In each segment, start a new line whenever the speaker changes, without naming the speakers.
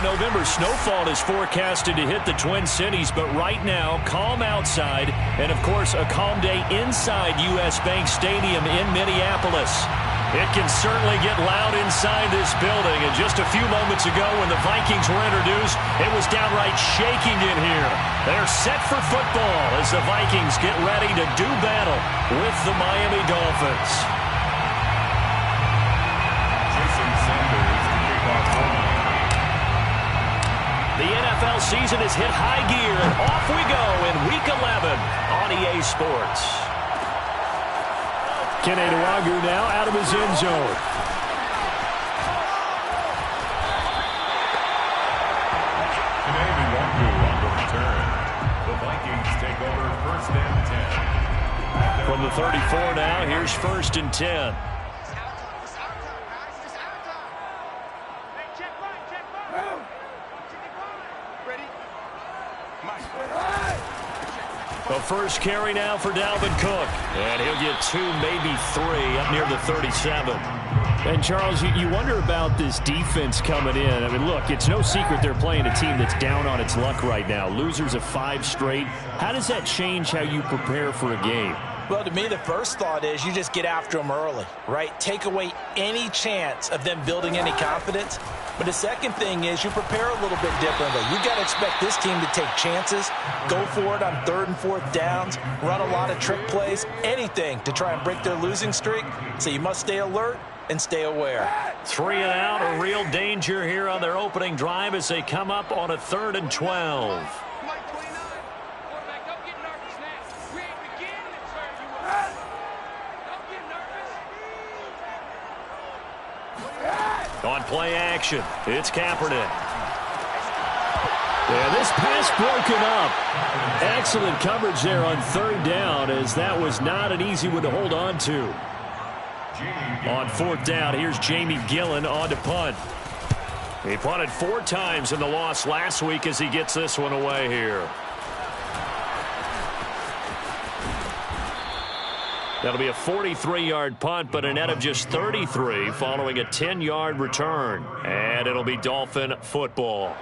November snowfall is forecasted to hit the Twin Cities, but right now, calm outside, and of course, a calm day inside U.S. Bank Stadium in Minneapolis. It can certainly get loud inside this building, and just a few moments ago when the Vikings were introduced, it was downright shaking in here. They're set for football as the Vikings get ready to do battle with the Miami Dolphins. The NFL season has hit high gear, and off we go in Week 11 on EA Sports. Keneduagu now out of his end zone.
Keneduagu on the return. The Vikings take over 1st and 10.
From the 34 now, here's 1st and 10. The first carry now for Dalvin Cook. And he'll get 2, maybe 3 up near the 37. And, Charles, you wonder about this defense coming in. I mean, look, it's no secret they're playing a team that's down on its luck right now. Losers of 5 straight. How does that change how you prepare for a game?
Well, to me, the first thought is you just get after them early, right? Take away any chance of them building any confidence. But the second thing is you prepare a little bit differently. You got to expect this team to take chances, go for it on 3rd and 4th downs, run a lot of trick plays, anything to try and break their losing streak. So you must stay alert and stay aware.
3 and out, a real danger here on their opening drive as they come up on a 3rd and 12. On play action, it's Kaepernick. Yeah, this pass broken up. Excellent coverage there on 3rd down, as that was not an easy one to hold on to. On 4th down, here's Jamie Gillen on to punt. He punted 4 times in the loss last week as he gets this one away here. That'll be a 43-yard punt, but a net of just 33 following a 10-yard return. And it'll be Dolphin football.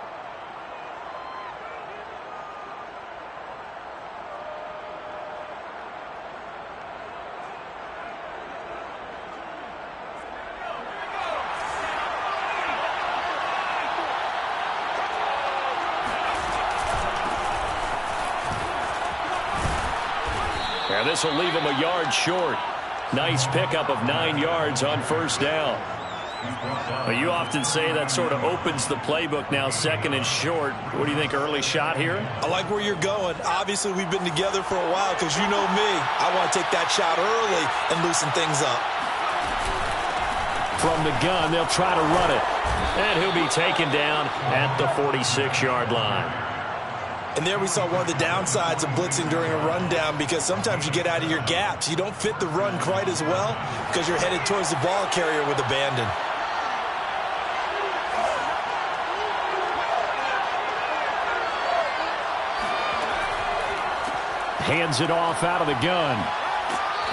And this will leave him a yard short. Nice pickup of 9 yards on 1st down. Well, you often say that sort of opens the playbook now, 2nd and short. What do you think, early shot here?
I like where you're going. Obviously, we've been together for a while because you know me. I want to take that shot early and loosen things up.
From the gun, they'll try to run it. And he'll be taken down at the 46-yard line.
And there we saw one of the downsides of blitzing during a rundown, because sometimes you get out of your gaps. You don't fit the run quite as well because you're headed towards the ball carrier with abandon.
Hands it off out of the gun.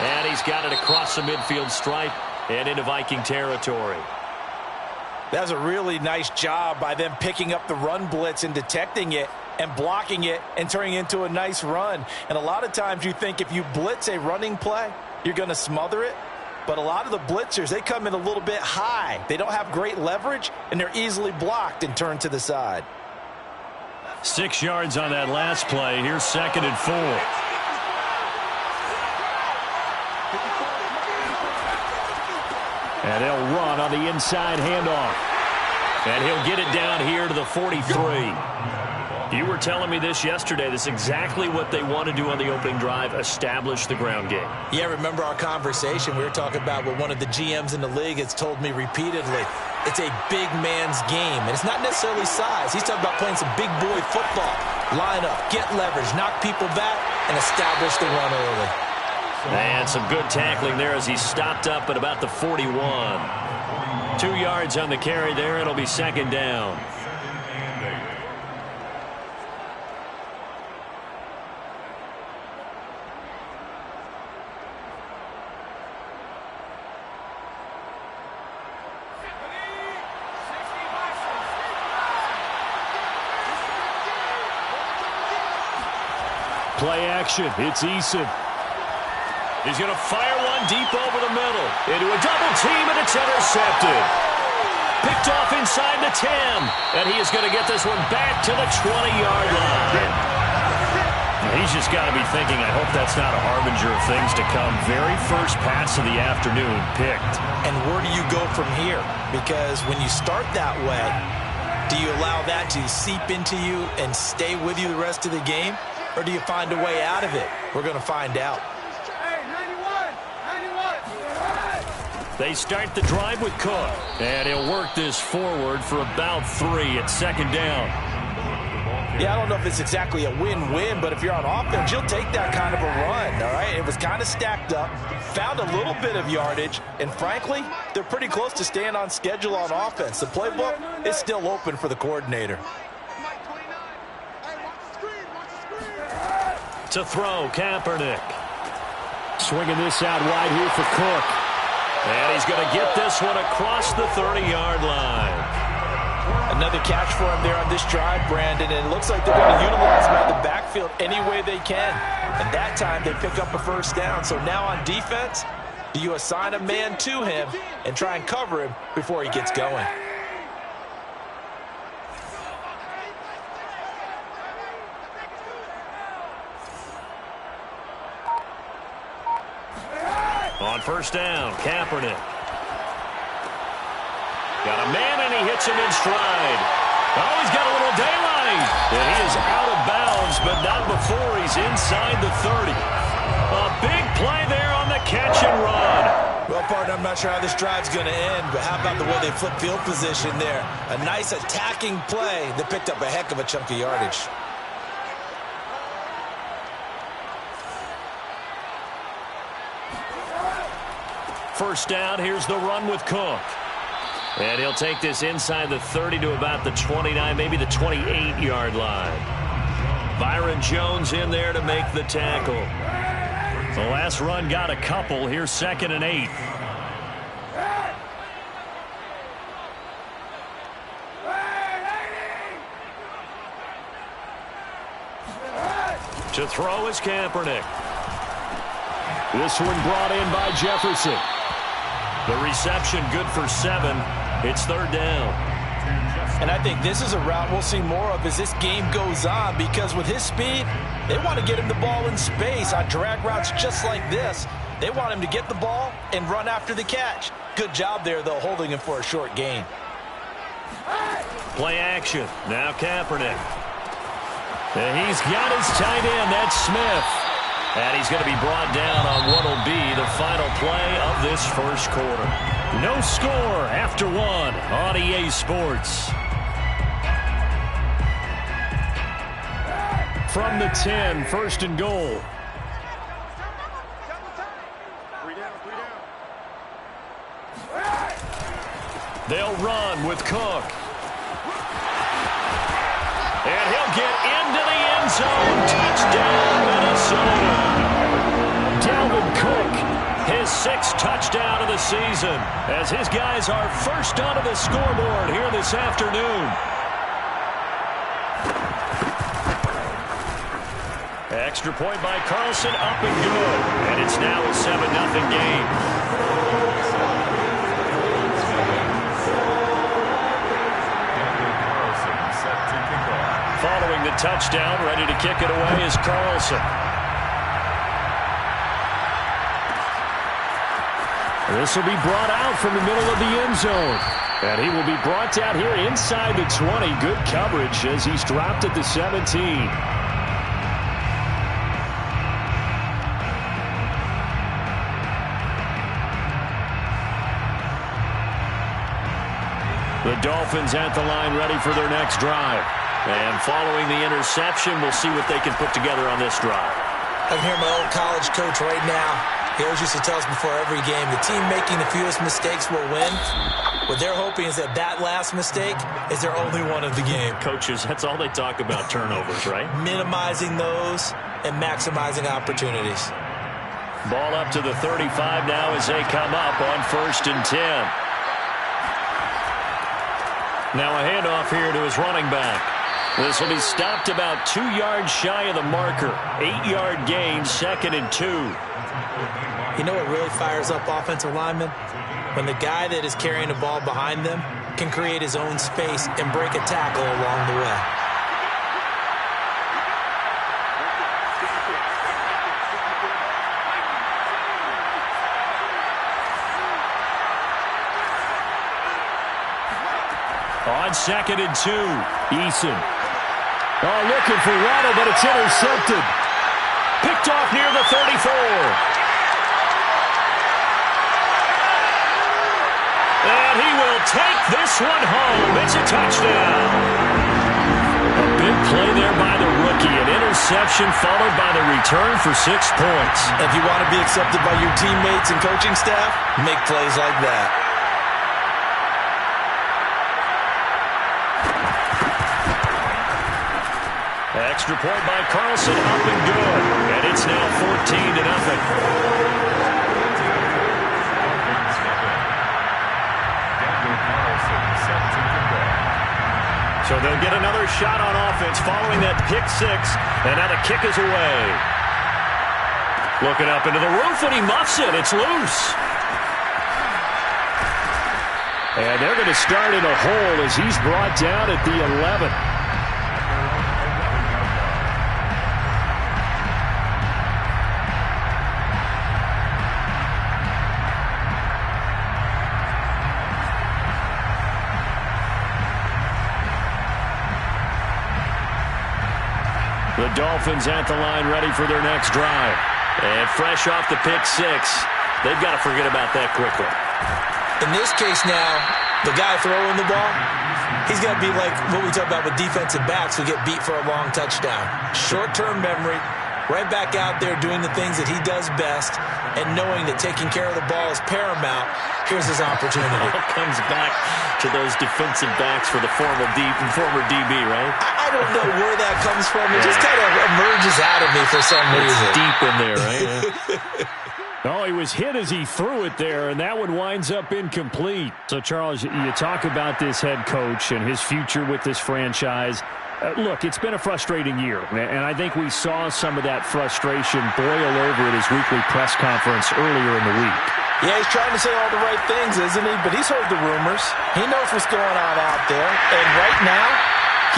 And he's got it across the midfield stripe and into Viking territory.
That was a really nice job by them picking up the run blitz and detecting it and blocking it and turning it into a nice run. And a lot of times you think if you blitz a running play, you're going to smother it. But a lot of the blitzers, they come in a little bit high. They don't have great leverage, and they're easily blocked and turned to the side.
6 yards on that last play. Here's 2nd and 4. And they'll run on the inside handoff. And he'll get it down here to the 43. You were telling me this yesterday. This is exactly what they want to do on the opening drive, establish the ground game.
Yeah, remember our conversation. We were talking about what one of the GMs in the league has told me repeatedly. It's a big man's game, and it's not necessarily size. He's talking about playing some big boy football. Line up, get leverage, knock people back, and establish the run early.
And some good tackling there as he stopped up at about the 41. 2 yards on the carry there. It'll be 2nd down. Play action. It's Eason. He's going to fire one deep over the middle. Into a double team, and it's intercepted. Picked off inside the 10. And he is going to get this one back to the 20-yard line. He's just got to be thinking, I hope that's not a harbinger of things to come. Very first pass of the afternoon picked.
And where do you go from here? Because when you start that way, do you allow that to seep into you and stay with you the rest of the game? Or do you find a way out of it? We're going to find out.
They start the drive with Cook. And he'll work this forward for about 3 at second down.
Yeah, I don't know if it's exactly a win-win, but if you're on offense, you'll take that kind of a run, all right? It was kind of stacked up, found a little bit of yardage, and frankly, they're pretty close to staying on schedule on offense. The playbook is still open for the coordinator.
To throw, Kaepernick. Swinging this out wide here for Cook. And he's going to get this one across the 30-yard line.
Another catch for him there on this drive, Brandon, and it looks like they're going to utilize him out of the backfield any way they can. And that time they pick up a first down. So now on defense, do you assign a man to him and try and cover him before he gets going?
On first down, Kaepernick. Got a man, and he hits him in stride. Oh, he's got a little daylight. And he is out of bounds, but not before he's inside the 30. A big play there on the catch and run.
Well, partner, I'm not sure how this drive's going to end, but how about the way they flip field position there? A nice attacking play that picked up a heck of a chunk of yardage.
First down, here's the run with Cook. And he'll take this inside the 30 to about the 29, maybe the 28-yard line. Byron Jones in there to make the tackle. The last run got a couple. Here's 2nd and 8. To throw is Kaepernick. This one brought in by Jefferson. The reception good for 7. It's 3rd down.
And I think this is a route we'll see more of as this game goes on, because with his speed, they want to get him the ball in space on drag routes just like this. They want him to get the ball and run after the catch. Good job there, though, holding him for a short gain.
Play action. Now Kaepernick. And he's got his tight end. That's Smith. And he's going to be brought down on what will be the final play of this first quarter. No score after 1 on EA Sports. From the 10, 1st and goal. They'll run with Cook. And he'll get into the end zone. Touchdown, Minnesota. Dalvin Cook, his 6th touchdown of the season, as his guys are first onto the scoreboard here this afternoon. Extra point by Carlson, up and good. And it's now a 7-0 game. Following the touchdown, ready to kick it away is Carlson. This will be brought out from the middle of the end zone. And he will be brought out here inside the 20. Good coverage as he's dropped at the 17. The Dolphins at the line ready for their next drive. And following the interception, we'll see what they can put together on this drive.
I can hear my old college coach right now. He always used to tell us before every game, the team making the fewest mistakes will win. What they're hoping is that that last mistake is their only one of the game.
Coaches, that's all they talk about, turnovers, right?
Minimizing those and maximizing opportunities.
Ball up to the 35 now as they come up on 1st and 10. Now a handoff here to his running back. This will be stopped about 2 yards shy of the marker. 8-yard gain, 2nd and 2.
You know what really fires up offensive linemen? When the guy that is carrying the ball behind them can create his own space and break a tackle along the way.
On 2nd and 2, Eason. Oh, looking for Waddle, but it's intercepted. Picked off near the 34. And he will take this one home. It's a touchdown. A big play there by the rookie. An interception followed by the return for 6 points.
If you want to be accepted by your teammates and coaching staff, make plays like that.
Extra point by Carlson, up and good. And it's now 14-0. So they'll get another shot on offense following that pick six. And now the kick is away. Looking up into the roof, and he muffs it. It's loose. And they're going to start in a hole as he's brought down at the 11. The Dolphins at the line, ready for their next drive. And fresh off the pick six, they've got to forget about that quickly.
In this case now, the guy throwing the ball, he's got to be like what we talk about with defensive backs who get beat for a long touchdown. Short-term memory, right back out there doing the things that he does best, and knowing that taking care of the ball is paramount. Here's his opportunity.
It comes back to those defensive backs for the former DB, right?
I don't know where that comes from. It just kind of emerges out of me for some reason.
It's deep in there, right? Oh, he was hit as he threw it there, and that one winds up incomplete. So, Charles, you talk about this head coach and his future with this franchise. Look, it's been a frustrating year, and I think we saw some of that frustration boil over at his weekly press conference earlier in the week.
Yeah, he's trying to say all the right things, isn't he? But he's heard the rumors. He knows what's going on out there. And right now,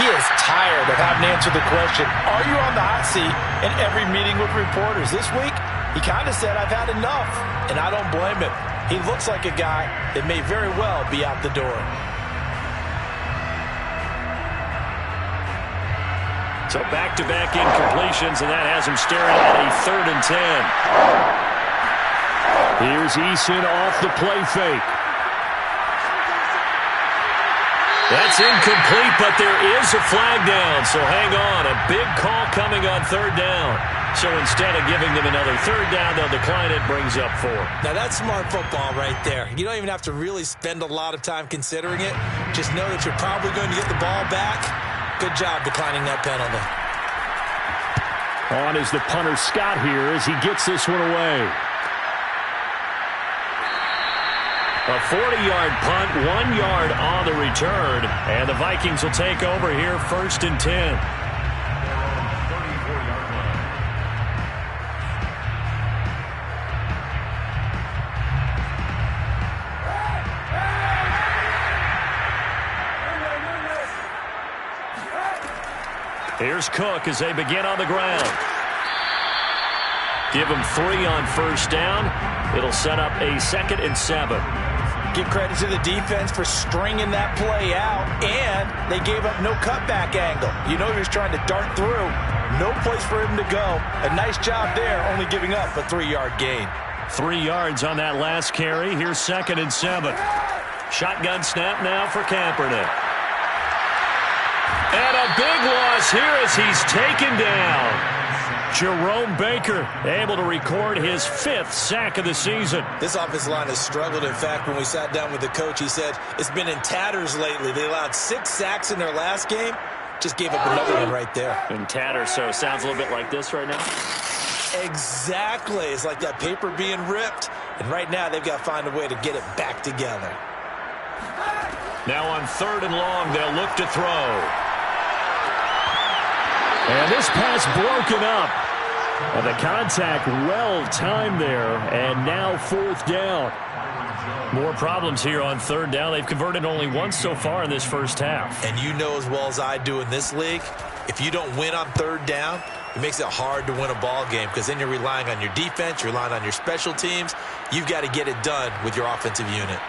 he is tired of having to answer the question, are you on the hot seat in every meeting with reporters? This week, he kind of said, I've had enough. And I don't blame him. He looks like a guy that may very well be out the door.
So back-to-back incompletions, and that has him staring at a 3rd and 10. Here's Eason off the play fake. That's incomplete, but there is a flag down, so hang on. A big call coming on 3rd down. So instead of giving them another 3rd down, they'll decline it, brings up 4.
Now that's smart football right there. You don't even have to really spend a lot of time considering it. Just know that you're probably going to get the ball back. Good job declining that penalty.
On is the punter Scott here as he gets this one away. A 40-yard punt, 1 yard on the return. And the Vikings will take over here 1st and 10. Here's Cook as they begin on the ground. Give him 3 on 1st down. It'll set up a 2nd and 7.
Give credit to the defense for stringing that play out, and they gave up no cutback angle. You know he was trying to dart through. No place for him to go. A nice job there, only giving up a 3-yard gain.
3 yards on that last carry. Here's 2nd and 7. Shotgun snap now for Kaepernick. And a big loss here as he's taken down. Jerome Baker able to record his 5th sack of the season.
This offensive line has struggled. In fact, when we sat down with the coach, he said it's been in tatters lately. They allowed 6 sacks in their last game. Just gave up another one right there.
In tatters, so it sounds a little bit like this right now.
Exactly. It's like that paper being ripped. And right now, they've got to find a way to get it back together.
Now on 3rd and long, they'll look to throw. And this pass broken up. And the contact well timed there. And now 4th down. More problems here on 3rd down. They've converted only once so far in this first half.
And you know as well as I do in this league, if you don't win on 3rd down, it makes it hard to win a ball game because then you're relying on your defense, you're relying on your special teams. You've got to get it done with your offensive unit.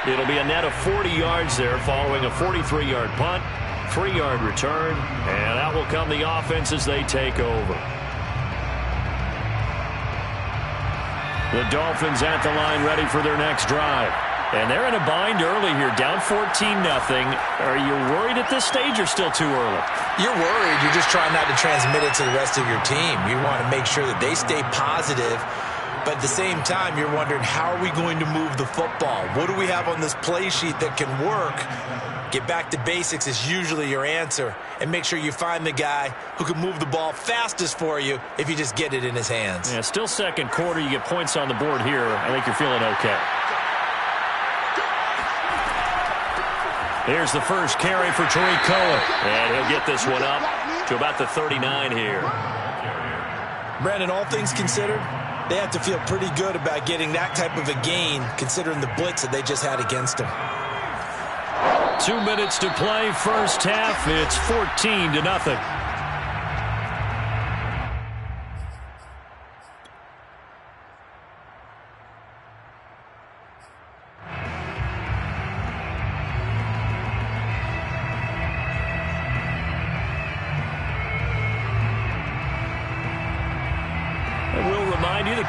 It'll be a net of 40 yards there following a 43-yard punt, 3-yard return, and out will come the offense as they take over. The Dolphins at the line ready for their next drive. And they're in a bind early here, down 14-0. Are you worried at this stage or still too early?
You're worried. You're just trying not to transmit it to the rest of your team. You want to make sure that they stay positive. But at the same time, you're wondering, how are we going to move the football? What do we have on this play sheet that can work? Get back to basics is usually your answer. And make sure you find the guy who can move the ball fastest for you if you just get it in his hands.
Yeah, still second quarter. You get points on the board here. I think you're feeling okay. Here's the first carry for Tariq Cohen. And he'll get this one up to about the 39 here.
Brandon, all things considered, they have to feel pretty good about getting that type of a gain considering the blitz that they just had against them.
2 minutes to play, first half. It's 14-0.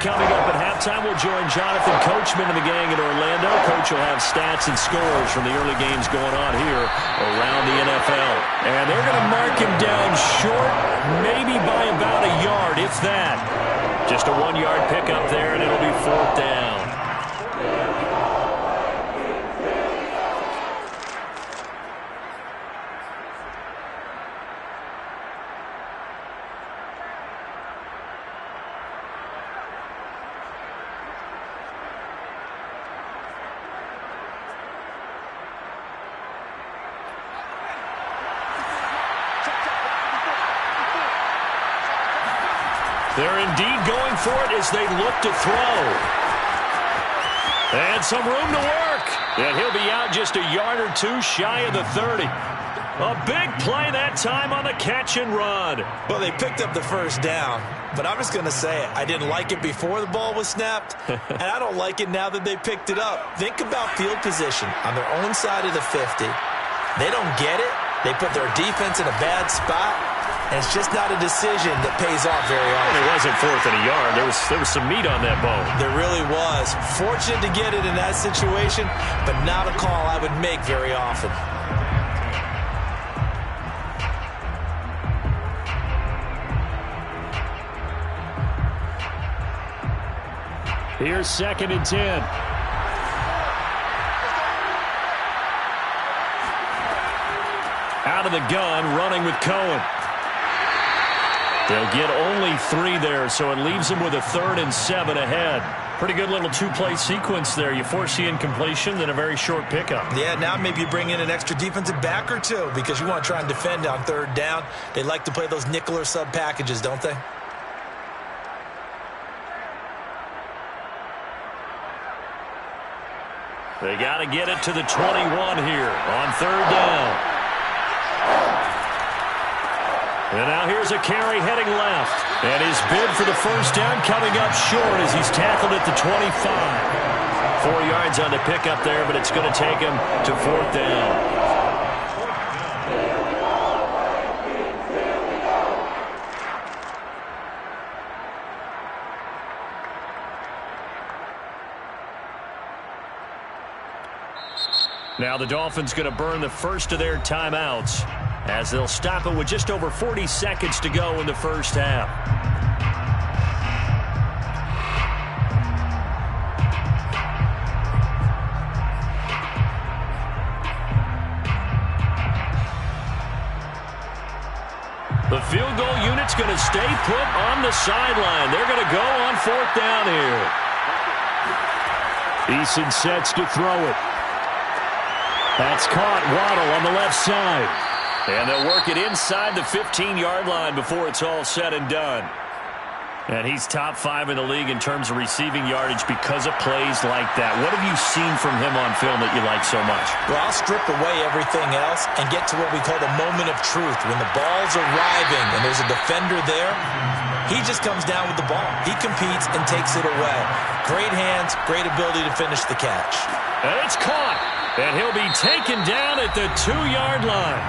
Coming up at halftime, we'll join Jonathan Coachman and the gang in Orlando. Coach will have stats and scores from the early games going on here around the NFL. And they're going to mark him down short, maybe by about a yard, if that. Just a 1-yard pickup there, and it'll be 4th down. They're indeed going for it as they look to throw. And some room to work. And he'll be out just a yard or two shy of the 30. A big play that time on the catch and run.
Well, they picked up the first down, but I'm just going to say it. I didn't like it before the ball was snapped, and I don't like it now that they picked it up. Think about field position on their own side of the 50. They don't get it. They put their defense in a bad spot. And it's just not a decision that pays off very often.
It wasn't 4th and a yard. There was some meat on that bone.
There really was. Fortunate to get it in that situation, but not a call I would make very often.
Here's 2nd and 10. Out of the gun, running with Cohen. They'll get only 3 there, so it leaves them with a 3rd and 7 ahead. Pretty good little 2-play sequence there. You force the incompletion, then a very short pickup.
Yeah, now maybe you bring in an extra defensive back or two because you want to try and defend on 3rd down. They like to play those nickel or sub packages, don't they?
They got to get it to the 21 here on 3rd down. And now here's a carry heading left. And his bid for the first down coming up short as he's tackled at the 25. 4 yards on the pickup there, but it's going to take him to 4th down. Now the Dolphins going to burn the first of their timeouts as they'll stop it with just over 40 seconds to go in the first half. The field goal unit's going to stay put on the sideline. They're going to go on 4th down here. Eason sets to throw it. That's caught. Waddle on the left side. And they'll work it inside the 15-yard line before it's all said and done. And he's top 5 in the league in terms of receiving yardage because of plays like that. What have you seen from him on film that you like so much?
Well, I'll strip away everything else and get to what we call the moment of truth. When the ball's arriving and there's a defender there, he just comes down with the ball. He competes and takes it away. Great hands, great ability to finish the catch.
And it's caught. And he'll be taken down at the 2-yard line.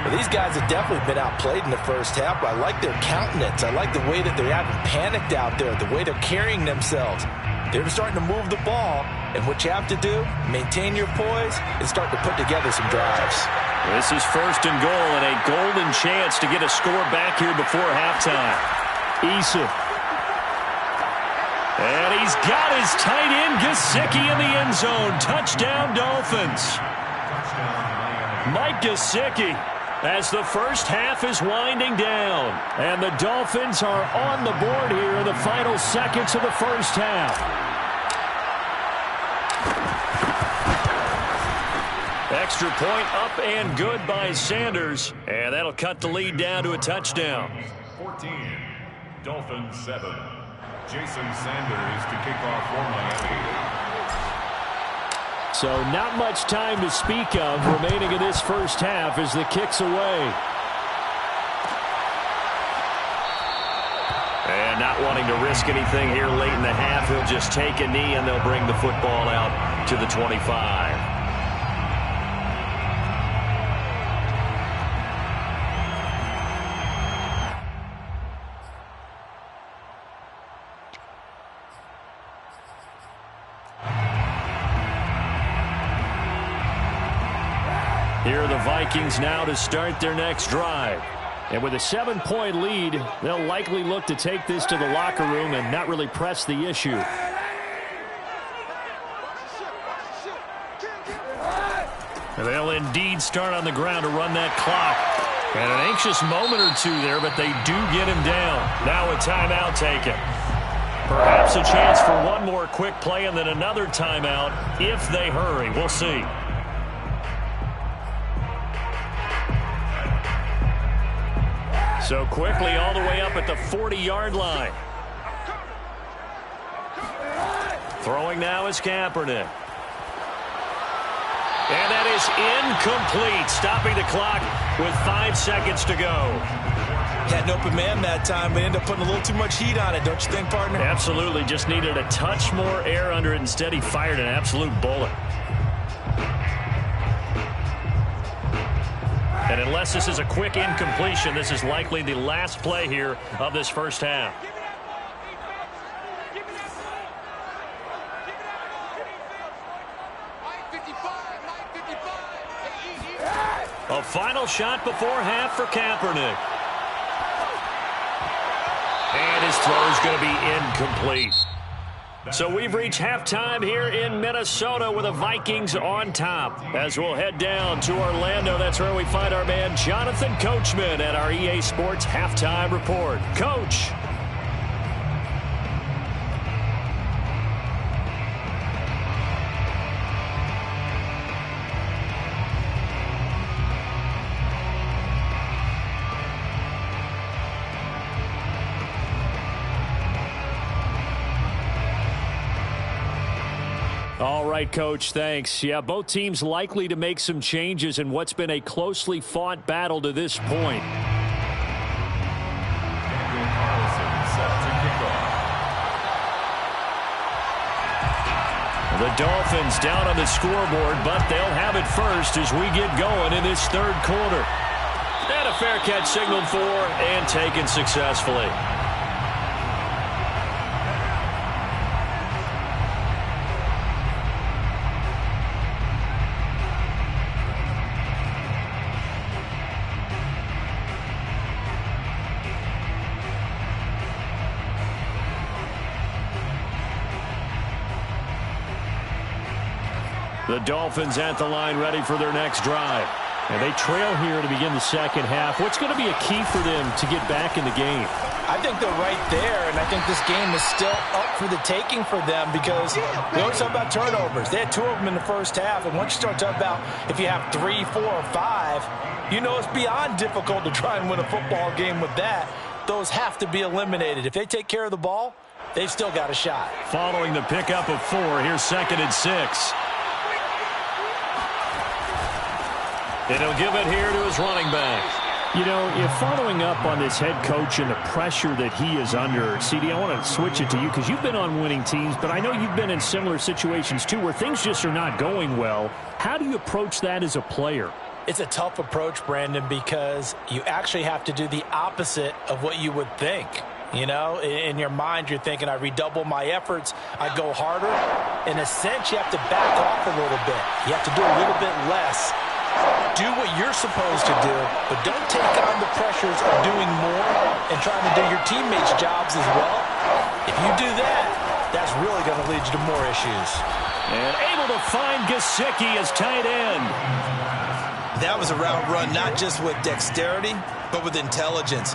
Well, these guys have definitely been outplayed in the first half, but I like their countenance. I like the way that they haven't panicked out there, the way they're carrying themselves. They're starting to move the ball, and what you have to do, maintain your poise, and start to put together some drives.
This is 1st and goal, and a golden chance to get a score back here before halftime. Eason. And he's got his tight end, Gesicki, in the end zone. Touchdown, Dolphins. Mike Gesicki, as the first half is winding down. And the Dolphins are on the board here in the final seconds of the first half. Extra point up and good by Sanders. And that'll cut the lead down to a touchdown.
14, Dolphins 7. Jason Sanders to kick off for Miami.
So not much time to speak of remaining in this first half as the kick's away. And not wanting to risk anything here late in the half, he'll just take a knee and they'll bring the football out to the 25. Here are the Vikings now to start their next drive. And with a 7-point lead, they'll likely look to take this to the locker room and not really press the issue. And they'll indeed start on the ground to run that clock. And an anxious moment or two there, but they do get him down. Now a timeout taken. Perhaps a chance for one more quick play and then another timeout if they hurry. We'll see. So quickly all the way up at the 40-yard line. Throwing now is Kaepernick. And that is incomplete. Stopping the clock with 5 seconds to go.
Had an open man that time, but ended up putting a little too much heat on it, don't you think, partner?
Absolutely. Just needed a touch more air under it. Instead, he fired an absolute bullet. And unless this is a quick incompletion, this is likely the last play here of this first half. A final shot before half for Kaepernick. And his throw is going to be incomplete. So we've reached halftime here in Minnesota with the Vikings on top. As we'll head down to Orlando, that's where we find our man Jonathan Coachman at our EA Sports Halftime Report. Coach. All right, Coach, thanks. Yeah, both teams likely to make some changes in what's been a closely fought battle to this point. The Dolphins down on the scoreboard, but they'll have it first as we get going in this third quarter. And a fair catch signaled for and taken successfully. The Dolphins at the line ready for their next drive. And they trail here to begin the second half. What's going to be a key for them to get back in the game?
I think they're right there, and I think this game is still up for the taking for them because we always talk about turnovers. They had 2 of them in the first half, and once you start talking about if you have 3, 4, or 5, you know it's beyond difficult to try and win a football game with that. Those have to be eliminated. If they take care of the ball, they've still got a shot.
Following the pickup of 4, here's 2nd and 6. And he'll give it here to his running back.
You know, if following up on this head coach and the pressure that he is under, CD, I want to switch it to you because you've been on winning teams, but I know you've been in similar situations too where things just are not going well. How do you approach that as a player?
It's a tough approach, Brandon, because you actually have to do the opposite of what you would think. You know, in your mind, you're thinking, I redouble my efforts, I go harder. In a sense, you have to back off a little bit. You have to do a little bit less. Do what you're supposed to do, but don't take on the pressures of doing more and trying to do your teammates' jobs as well. If you do that, that's really going to lead you to more issues.
And able to find Gesicki as tight end.
That was a route run not just with dexterity, but with intelligence.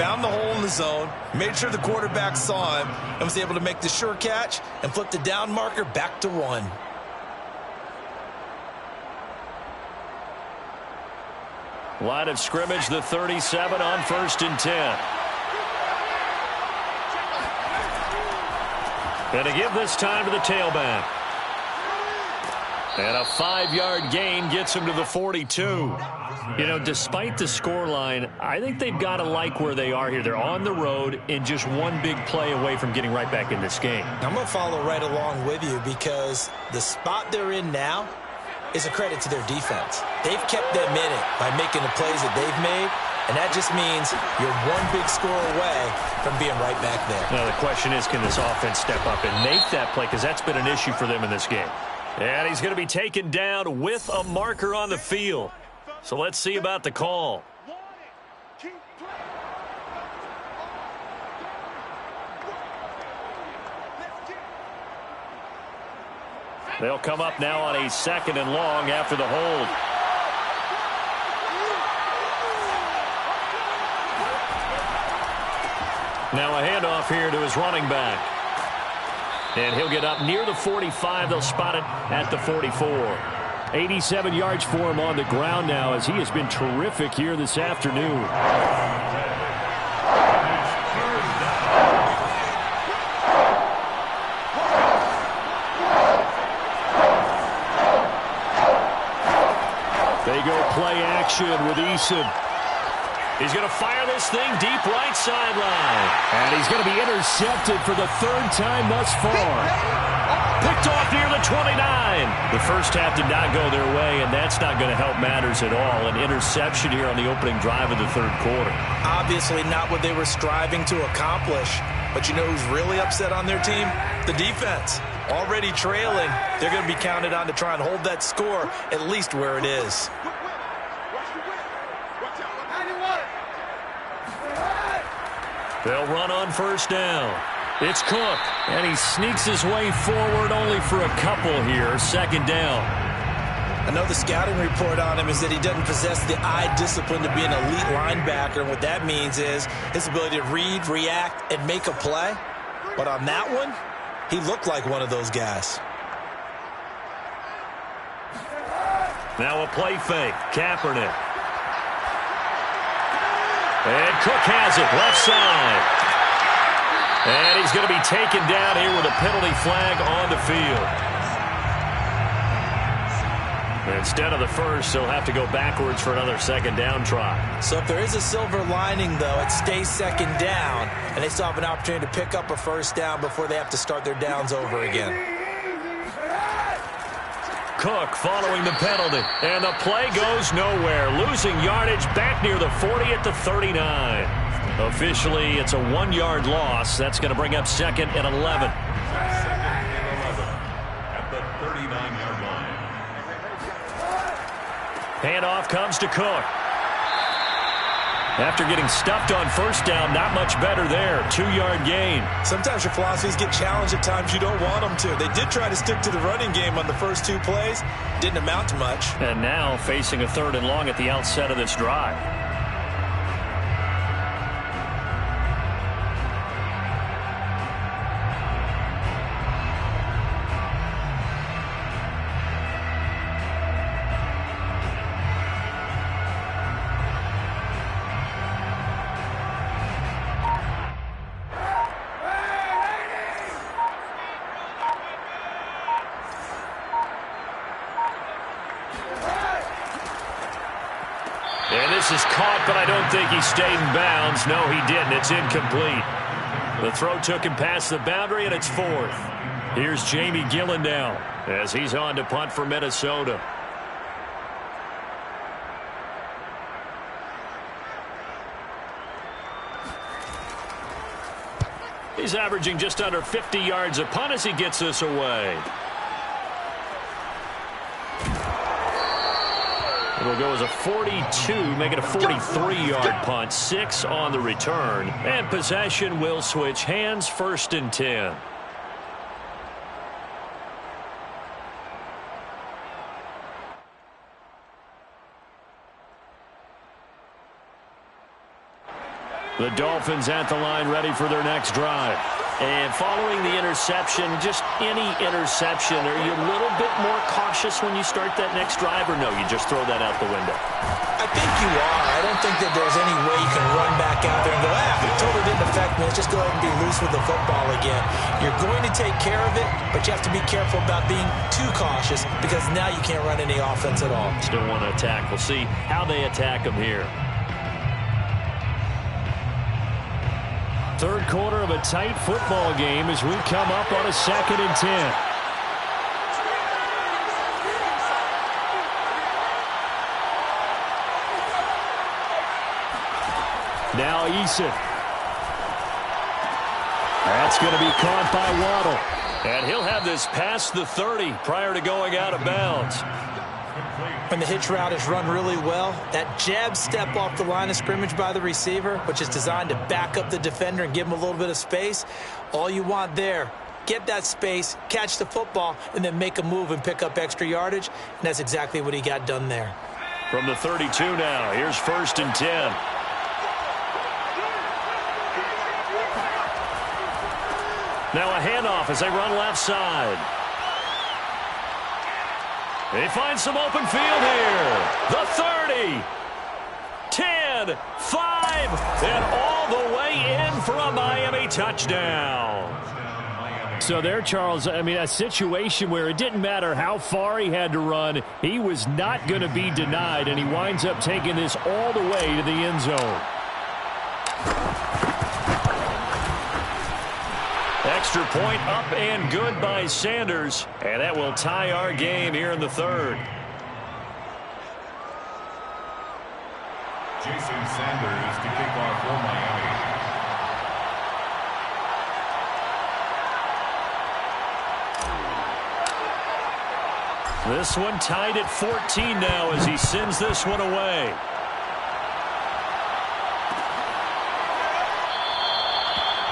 Found the hole in the zone, made sure the quarterback saw him, and was able to make the sure catch and flip the down marker back to 1.
Line of scrimmage, the 37 on 1st and 10. And to give this time to the tailback. And a 5-yard gain gets him to the 42. You know, despite the scoreline, I think they've got to like where they are here. They're on the road and just one big play away from getting right back in this game.
I'm going to follow right along with you because the spot they're in now is a credit to their defense. They've kept them in it by making the plays that they've made, and that just means you're one big score away from being right back there.
Now the question is, can this offense step up and make that play? Because that's been an issue for them in this game. And he's going to be taken down with a marker on the field. So let's see about the call. They'll come up now on a 2nd and long after the hold. Now a handoff here to his running back. And he'll get up near the 45. They'll spot it at the 44. 87 yards for him on the ground now as he has been terrific here this afternoon. They go play action with Eason. He's going to fire this thing deep right sideline. And he's going to be intercepted for the 3rd time thus far. Picked off near the 29. The first half did not go their way, and that's not going to help matters at all. An interception here on the opening drive of the 3rd quarter.
Obviously not what they were striving to accomplish. But you know who's really upset on their team? The defense. Already trailing, they're going to be counted on to try and hold that score at least where it is.
They'll run on 1st down. It's Cook, and he sneaks his way forward only for a couple here. 2nd down.
I know the scouting report on him is that he doesn't possess the eye discipline to be an elite linebacker, and what that means is his ability to read, react, and make a play. But on that one, he looked like one of those guys.
Now a play fake. Kaepernick. And Cook has it, left side. And he's going to be taken down here with a penalty flag on the field. Instead of the first, they'll have to go backwards for another 2nd down try.
So if there is a silver lining, though, it stays 2nd down, and they still have an opportunity to pick up a 1st down before they have to start their downs over again.
Cook following the penalty, and the play goes nowhere. Losing yardage back near the 40 at the 39. Officially, it's a 1-yard loss. That's going to bring up 2nd and 11.
2nd and 11 at the 39-yard line.
Handoff comes to Cook. After getting stuffed on 1st down, not much better there. 2-yard gain.
Sometimes your philosophies get challenged at times you don't want them to. They did try to stick to the running game on the first 2 plays. Didn't amount to much.
And now facing a 3rd and long at the outset of this drive. And this is caught, but I don't think he stayed in bounds. No, he didn't. It's incomplete. The throw took him past the boundary, and it's fourth. Here's Jamie Gillen now as he's on to punt for Minnesota. He's averaging just under 50 yards a punt as he gets this away. It'll go as a 42, make it a 43-yard punt. 6 on the return. And possession will switch hands, 1st and 10. The Dolphins at the line ready for their next drive. And following the interception, just any interception, are you a little bit more cautious when you start that next drive, or no, you just throw that out the window?
I think you are. I don't think that there's any way you can run back out there and go, it totally didn't affect me. Let's just go ahead and be loose with the football again. You're going to take care of it, but you have to be careful about being too cautious because now you can't run any offense at all.
Still want to attack. We'll see how they attack them here.
Third quarter of a tight football game as we come up on a 2nd and 10. Now Eason. That's going to be caught by Waddle.
And he'll have this past the 30 prior to going out of bounds.
When the hitch route is run really well, that jab step off the line of scrimmage by the receiver, which is designed to back up the defender and give him a little bit of space, all you want there, get that space, catch the football, and then make a move and pick up extra yardage, and that's exactly what he got done there.
From the 32 now, here's 1st and 10. Now a handoff as they run left side. They find some open field here. The 30, 10, 5, and all the way in for a Miami touchdown.
So there, Charles, I mean, a situation where it didn't matter how far he had to run, he was not going to be denied, and he winds up taking this all the way to the end zone.
Extra point up and good by Sanders, and that will tie our game here in the 3rd.
Jason Sanders to kick off for Miami.
This one tied at 14 now as he sends this one away.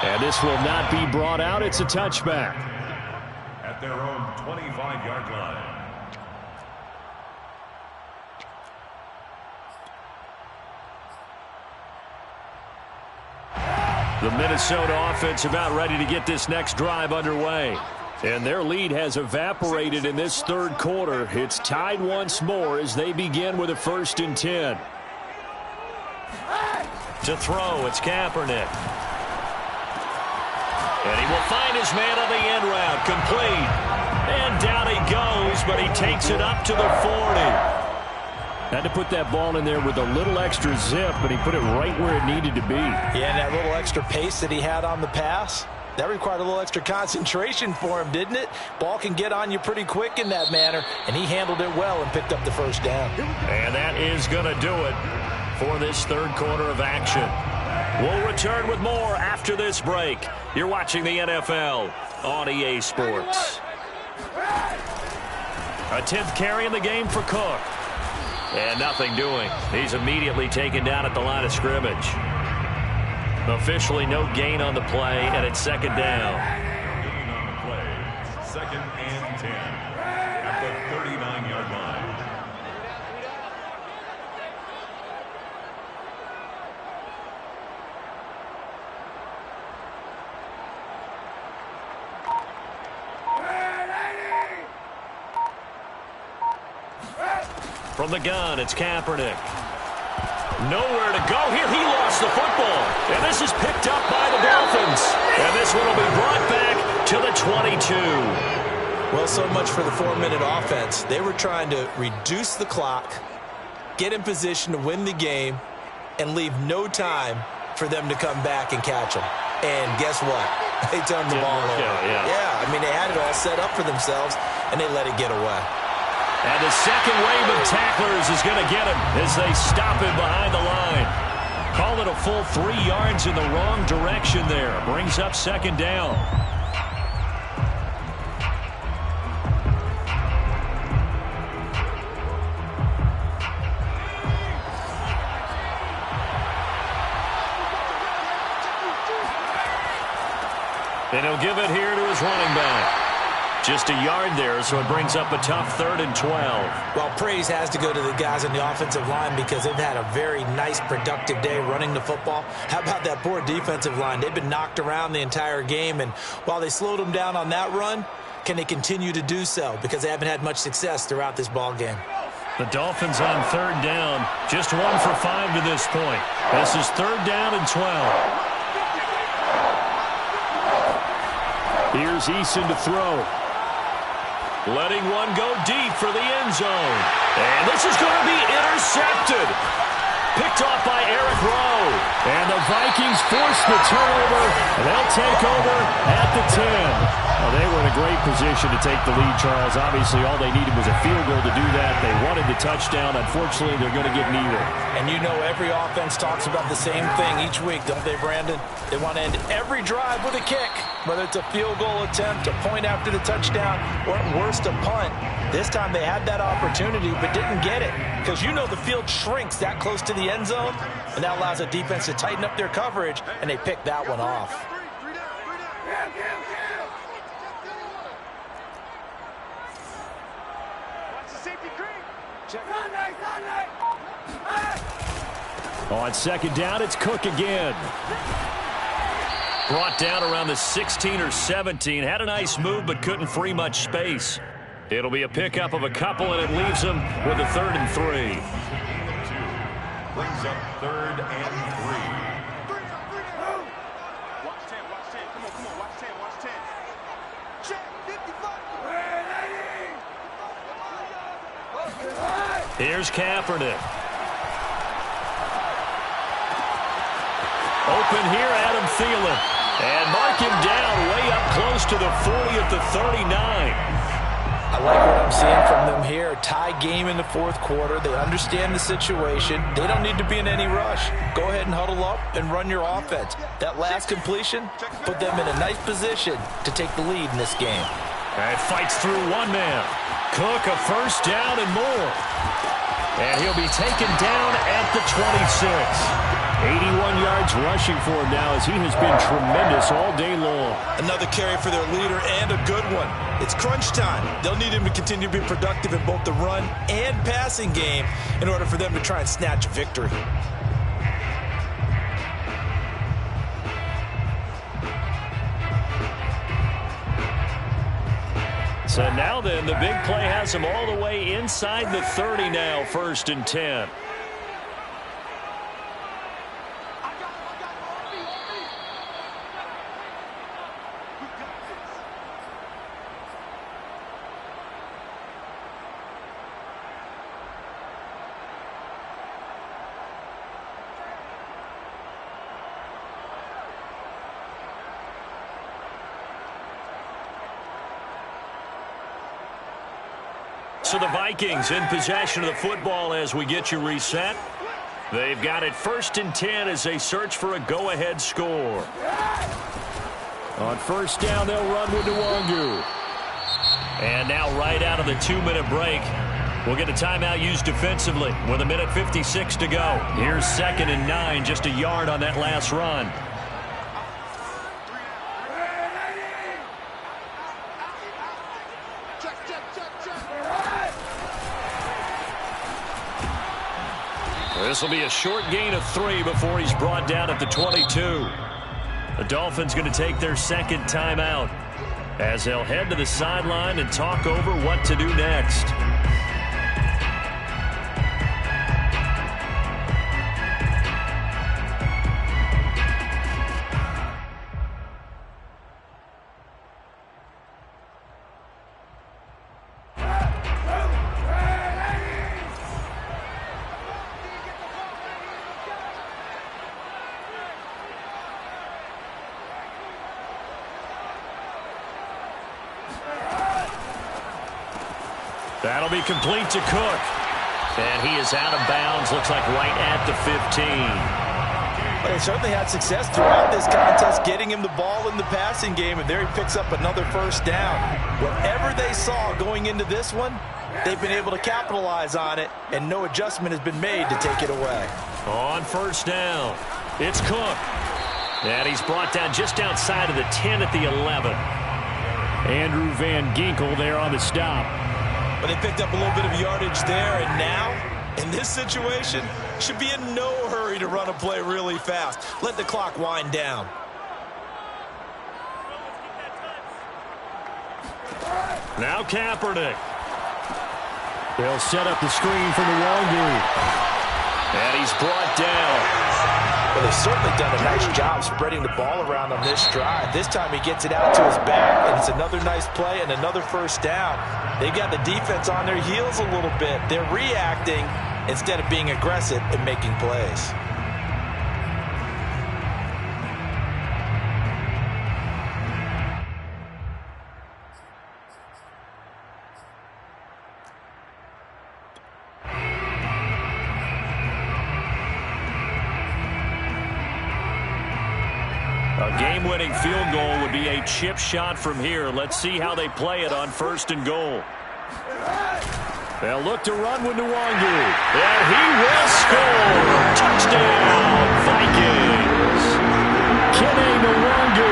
And this will not be brought out. It's a touchback.
At their own 25-yard line.
The Minnesota offense about ready to get this next drive underway.
And their lead has evaporated in this 3rd quarter. It's tied once more as they begin with a 1st and 10.
To throw, it's Kaepernick. And he will find his man on the end route, complete. And down he goes, but he takes it up to the 40.
Had to put that ball in there with a little extra zip, but he put it right where it needed to be.
Yeah, and that little extra pace that he had on the pass, that required a little extra concentration for him, didn't it? Ball can get on you pretty quick in that manner, and he handled it well and picked up the 1st down.
And that is going to do it for this 3rd quarter of action. We'll return with more after this break. You're watching the NFL on EA Sports. A 10th carry in the game for Cook. And nothing doing. He's immediately taken down at the line of scrimmage. Officially no gain on the play, and it's 2nd down.
Gain on the play. 2nd and 10. At the 39-yard line.
From the gun, it's Kaepernick. Nowhere to go here. He lost the football. And this is picked up by the Dolphins. And this one will be brought back to the 22.
Well, so much for the 4-minute offense. They were trying to reduce the clock, get in position to win the game, and leave no time for them to come back and catch them. And guess what? They turned the ball over. Yeah, I mean, they had it all set up for themselves, and they let it get away.
And the second wave of tacklers is going to get him as they stop him behind the line. Call it a full 3 yards in the wrong direction there. Brings up second down. And he'll give it here to his running back. Just a yard there, so it brings up a tough 3rd and 12.
Well, praise has to go to the guys on the offensive line because they've had a very nice, productive day running the football. How about that poor defensive line? They've been knocked around the entire game, and while they slowed them down on that run, can they continue to do so? Because they haven't had much success throughout this ball game.
The Dolphins on 3rd down, just 1 for 5 to this point. This is 3rd down and 12. Here's Eason to throw. Letting one go deep for the end zone. And this is going to be intercepted. Picked off by Eric Rowe. And the Vikings force the turnover. And they'll take over at the 10. Well, they were in a great position to take the lead, Charles. Obviously, all they needed was a field goal to do that. They wanted the touchdown. Unfortunately, they're going to get neither.
And you know every offense talks about the same thing each week, don't they, Brandon? They want to end every drive with a kick, whether it's a field goal attempt, a point after the touchdown, or at worst, a punt. This time they had that opportunity but didn't get it because you know the field shrinks that close to the end zone, and that allows the defense to tighten up their coverage, and they picked that one off.
On second down, it's Cook again. Brought down around the 16 or 17. Had a nice move, but couldn't free much space. It'll be a pickup of a couple, and it leaves him with a 3rd and 3.
Brings up 3rd and 3.
Watch 10, watch 10. Come on, watch 10, watch 10. Check, 55.
Here's Kaepernick. Open here, Adam Thielen. And mark him down way up close to the 40 at the 39.
I like what I'm seeing from them here. Tie game in the 4th quarter. They understand the situation. They don't need to be in any rush. Go ahead and huddle up and run your offense. That last completion put them in a nice position to take the lead in this game.
And fights through one man. Cook a 1st down and more. And he'll be taken down at the 26. 81 yards rushing for him now as he has been tremendous all day long.
Another carry for their leader and a good one. It's crunch time. They'll need him to continue to be productive in both the run and passing game in order for them to try and snatch a victory.
So now then, the big play has him all the way inside the 30 now, 1st and 10. So the Vikings in possession of the football as we get you reset. They've got it 1st and 10 as they search for a go-ahead score. On 1st down, they'll run with Nwangu. And now right out of the 2-minute break, we'll get a timeout used defensively with 1:56 to go. Here's 2nd and 9, just a yard on that last run. This will be a short gain of 3 before he's brought down at the 22. The Dolphins going to take their 2nd timeout as they'll head to the sideline and talk over what to do next. That'll be complete to Cook. And he is out of bounds, looks like right at the 15.
But they certainly had success throughout this contest, getting him the ball in the passing game, and there he picks up another first down. Whatever they saw going into this one, they've been able to capitalize on it, and no adjustment has been made to take it away.
On first down, it's Cook. And he's brought down just outside of the 10 at the 11.
Andrew Van Ginkel there on the stop.
But they picked up a little bit of yardage there, and now, in this situation, should be in no hurry to run a play really fast. Let the clock wind down.
Now Kaepernick.
They'll set up the screen for the Longoria.
And he's brought down.
Well, they've certainly done a nice job spreading the ball around on this drive. This time he gets it out to his back, and it's another nice play and another first down. They've got the defense on their heels a little bit. They're reacting instead of being aggressive and making plays.
A game-winning field goal would be a chip shot from here. Let's see how they play it on first and goal. They'll look to run with Nwangu. And he will score. Touchdown, Vikings. Kene Nwangu,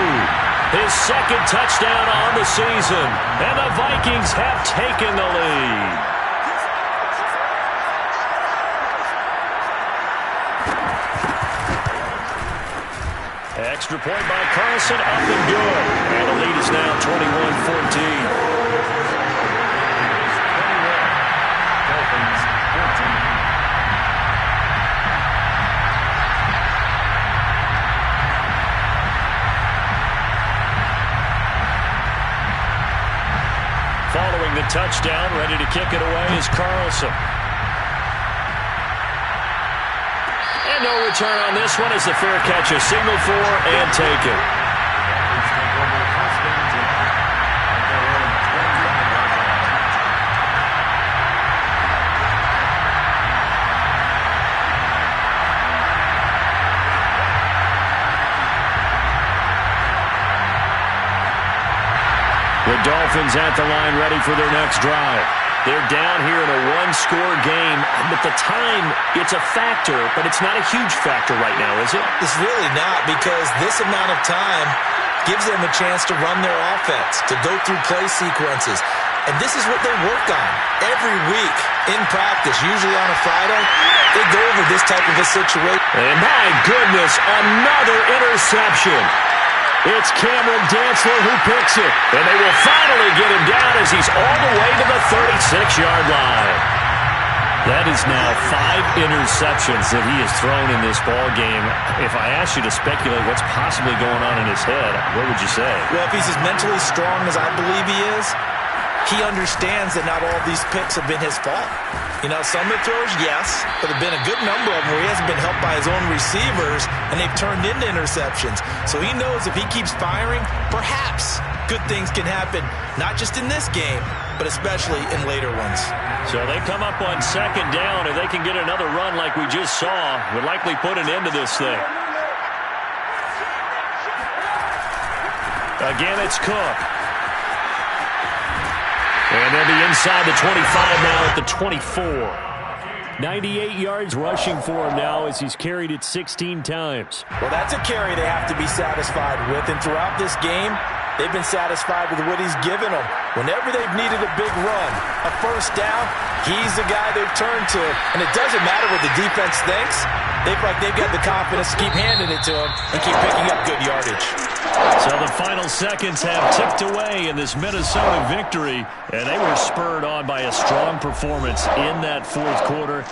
his second touchdown on the season. And the Vikings have taken the lead. Extra point by Carlson, up and good. And the lead is now 21-14. Following the touchdown, ready to kick it away is Carlson. And no return on this one as the fair catch is signaled for and taken. The Dolphins at the line ready for their next drive. They're down here in a one-score game, but the time, it's a factor, but it's not a huge factor right now, is it?
It's really not, because this amount of time gives them a chance to run their offense, to go through play sequences. And this is what they work on every week in practice, usually on a Friday. They go over this type of a situation.
And my goodness, another interception. It's Cameron Dantzler who picks it. And they will finally get him down as he's all the way to the 36-yard line. That is now 5 interceptions that he has thrown in this ball game. If I asked you to speculate what's possibly going on in his head, what would you say?
Well, if he's as mentally strong as I believe he is, he understands that not all of these picks have been his fault. You know, some of the throws, yes, but there have been a good number of them where he hasn't been helped by his own receivers, and they've turned into interceptions. So he knows if he keeps firing, perhaps good things can happen, not just in this game, but especially in later ones.
So they come up on second down, and they can get another run like we just saw. Would likely put an end to this thing. Again, it's Cook. And they'll be inside the 25 now at the 24.
98 yards rushing for him now as he's carried it 16 times.
Well, that's a carry they have to be satisfied with. And throughout this game, they've been satisfied with what he's given them. Whenever they've needed a big run, a first down, he's the guy they've turned to. And it doesn't matter what the defense thinks. They've got the confidence to keep handing it to him and keep picking up good yardage.
So the final seconds have ticked away in this Minnesota victory, and they were spurred on by a strong performance in that fourth quarter.